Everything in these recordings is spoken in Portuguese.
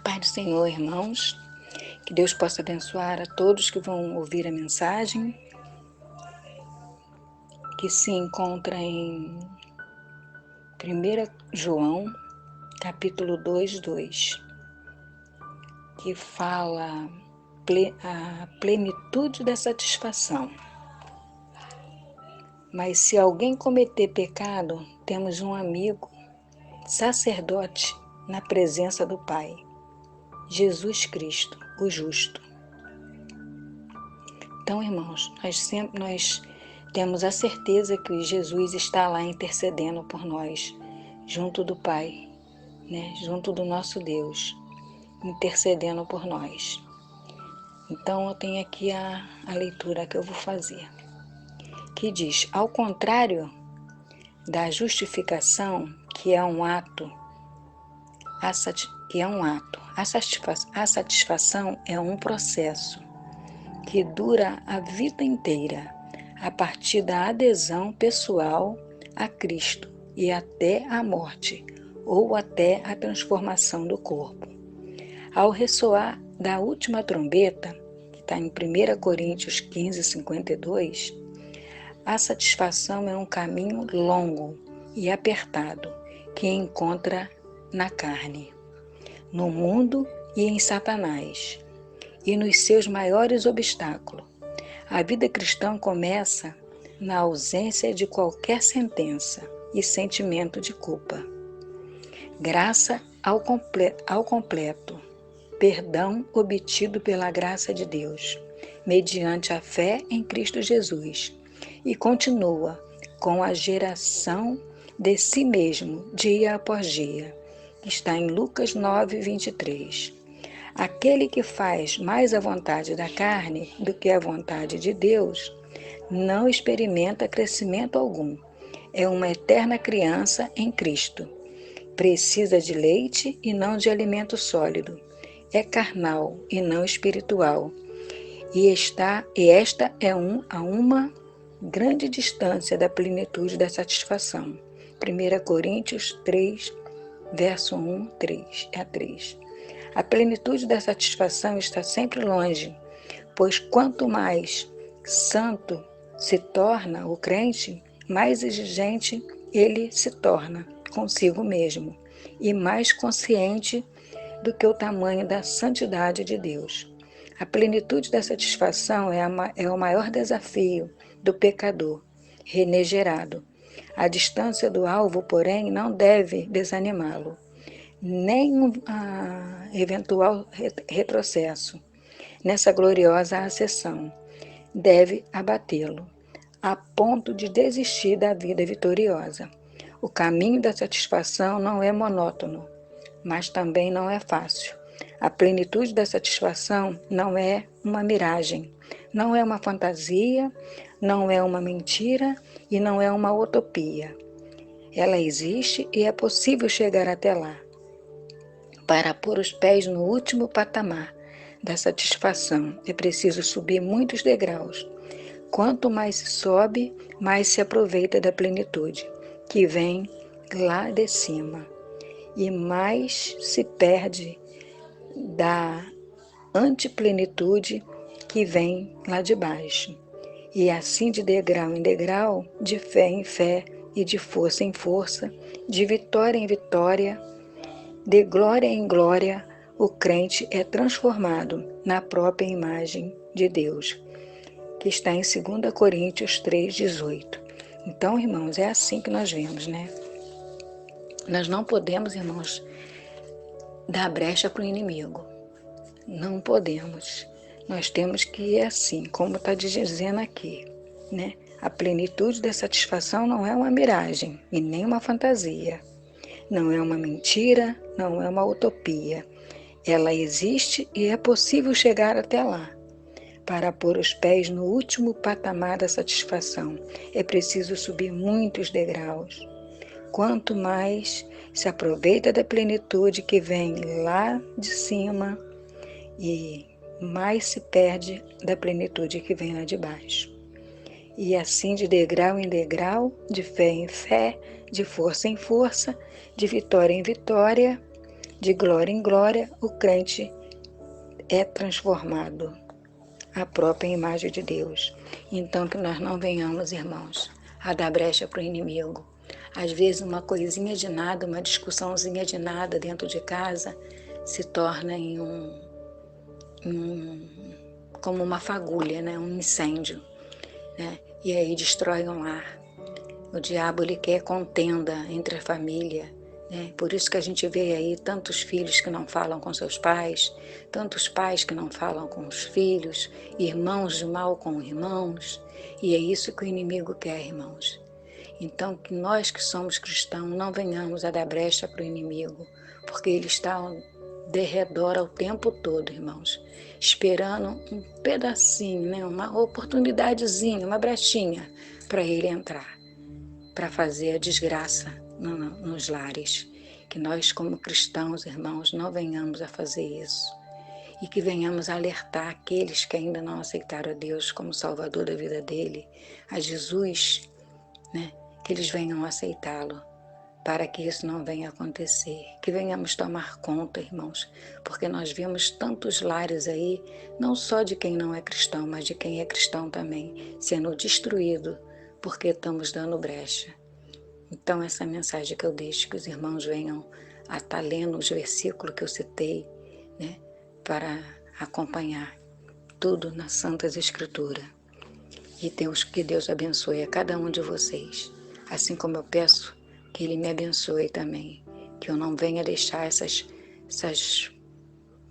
Paz do Senhor, irmãos, que Deus possa abençoar a todos que vão ouvir a mensagem, que se encontra em 1 João, capítulo 2:2, que fala a plenitude da satisfação. Mas se alguém cometer pecado, temos um amigo, sacerdote, na presença do Pai, Jesus Cristo, o justo. Então, irmãos, nós temos a certeza que Jesus está lá intercedendo por nós, junto do Pai, né? Junto do nosso Deus, intercedendo por nós. Então, eu tenho aqui a leitura que eu vou fazer, que diz: ao contrário da justificação, que é um ato, a satisfação é um processo que dura a vida inteira, a partir da adesão pessoal a Cristo e até a morte, ou até a transformação do corpo. Ao ressoar da última trombeta, que está em 1 Coríntios 15:52, a satisfação é um caminho longo e apertado que encontra na carne, no mundo e em Satanás, e nos seus maiores obstáculos. A vida cristã começa na ausência de qualquer sentença e sentimento de culpa. Graça ao completo, perdão obtido pela graça de Deus, mediante a fé em Cristo Jesus, e continua com a geração de si mesmo, dia após dia, que está em Lucas 9:23. Aquele que faz mais a vontade da carne do que a vontade de Deus, não experimenta crescimento algum. É uma eterna criança em Cristo. Precisa de leite e não de alimento sólido. É carnal e não espiritual. E esta é a uma grande distância da plenitude da satisfação. 1 Coríntios 3, verso 1 a 3. A plenitude da satisfação está sempre longe, pois quanto mais santo se torna o crente, mais exigente ele se torna consigo mesmo e mais consciente do que o tamanho da santidade de Deus. A plenitude da satisfação é o maior desafio do pecador regenerado. A distância do alvo, porém, não deve desanimá-lo, nem um eventual retrocesso nessa gloriosa ascensão deve abatê-lo, a ponto de desistir da vida vitoriosa. O caminho da satisfação não é monótono, mas também não é fácil. A plenitude da satisfação não é uma miragem, não é uma fantasia, não é uma mentira e não é uma utopia. Ela existe e é possível chegar até lá. Para pôr os pés no último patamar da satisfação, é preciso subir muitos degraus. Quanto mais se sobe, mais se aproveita da plenitude, que vem lá de cima, e mais se perde da antiplenitude que vem lá de baixo. E assim, de degrau em degrau, de fé em fé e de força em força, de vitória em vitória, de glória em glória, o crente é transformado na própria imagem de Deus, que está em 2 Coríntios 3:18. Então, irmãos, é assim que nós vemos, né? Nós não podemos, irmãos, dar brecha para o inimigo. Não podemos. Nós temos que ir assim, como está dizendo aqui, né? A plenitude da satisfação não é uma miragem e nem uma fantasia. Não é uma mentira, não é uma utopia. Ela existe e é possível chegar até lá. Para pôr os pés no último patamar da satisfação, é preciso subir muitos degraus. Quanto mais se aproveita da plenitude que vem lá de cima, e mais se perde da plenitude que vem lá de baixo. E assim, de degrau em degrau, de fé em fé, de força em força, de vitória em vitória, De glória em glória, o crente é transformado à própria imagem de Deus. Então, que nós não venhamos, irmãos, a dar brecha para o inimigo. Às vezes, uma coisinha de nada, uma discussãozinha de nada dentro de casa, se torna como uma fagulha, né? Um incêndio, né? E aí destrói um lar. O diabo, ele quer contenda entre a família, né? Por isso que a gente vê aí tantos filhos que não falam com seus pais, tantos pais que não falam com os filhos, irmãos de mal com irmãos, e é isso que o inimigo quer, irmãos. Então, que nós que somos cristãos não venhamos a dar brecha para o inimigo, porque ele está ao derredor ao tempo todo, irmãos, esperando um pedacinho, né? Uma oportunidadezinha, uma brechinha para ele entrar, para fazer a desgraça nos lares. Que nós, como cristãos, irmãos, não venhamos a fazer isso. E que venhamos a alertar aqueles que ainda não aceitaram a Deus como Salvador da vida dele, a Jesus, né? Que eles venham aceitá-lo, para que isso não venha acontecer. Que venhamos tomar conta, irmãos, porque nós vemos tantos lares aí, não só de quem não é cristão, mas de quem é cristão também, sendo destruído, porque estamos dando brecha. Então, essa mensagem que eu deixo, que os irmãos venham a estar lendo os versículos que eu citei, né, para acompanhar tudo nas Santas Escrituras. E que Deus abençoe a cada um de vocês, assim como eu peço que Ele me abençoe também, que eu não venha deixar essas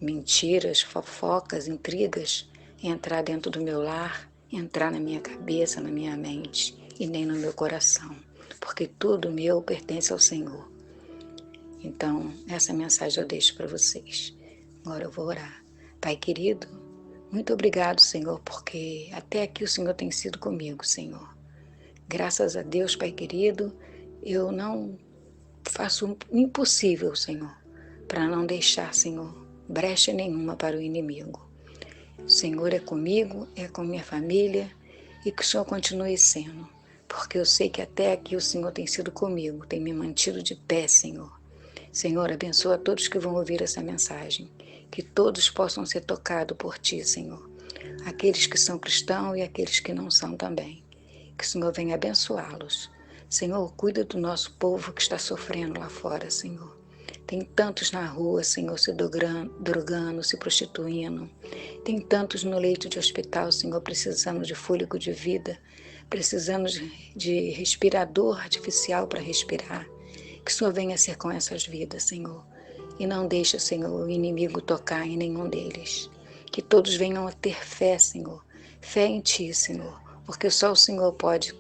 mentiras, fofocas, intrigas entrar dentro do meu lar, entrar na minha cabeça, na minha mente e nem no meu coração, porque tudo meu pertence ao Senhor. Então, essa mensagem eu deixo para vocês. Agora eu vou orar. Pai querido, muito obrigado, Senhor, porque até aqui o Senhor tem sido comigo, Senhor. Graças a Deus, Pai querido, eu não faço o impossível, Senhor, para não deixar, Senhor, brecha nenhuma para o inimigo. O Senhor é comigo, é com minha família e que o Senhor continue sendo, porque eu sei que até aqui o Senhor tem sido comigo, tem me mantido de pé, Senhor. Senhor, abençoa todos que vão ouvir essa mensagem, que todos possam ser tocados por Ti, Senhor, aqueles que são cristãos e aqueles que não são também. Que o Senhor venha abençoá-los. Senhor, cuida do nosso povo que está sofrendo lá fora, Senhor. Tem tantos na rua, Senhor, se drogando, se prostituindo. Tem tantos no leito de hospital, Senhor, precisando de fôlego de vida, precisando de respirador artificial para respirar. Que o Senhor venha ser com essas vidas, Senhor. E não deixe, Senhor, o inimigo tocar em nenhum deles. Que todos venham a ter fé, Senhor. Fé em Ti, Senhor. Porque só o Senhor pode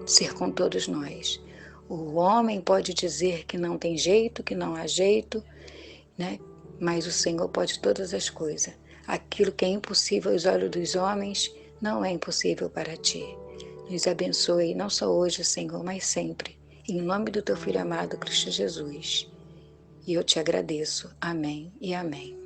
ser com todos nós. O homem pode dizer que não tem jeito, que não há jeito, né? Mas o Senhor pode todas as coisas. Aquilo que é impossível aos olhos dos homens, não é impossível para Ti. Nos abençoe, não só hoje, Senhor, mas sempre. Em nome do Teu Filho amado, Cristo Jesus. E eu Te agradeço. Amém e amém.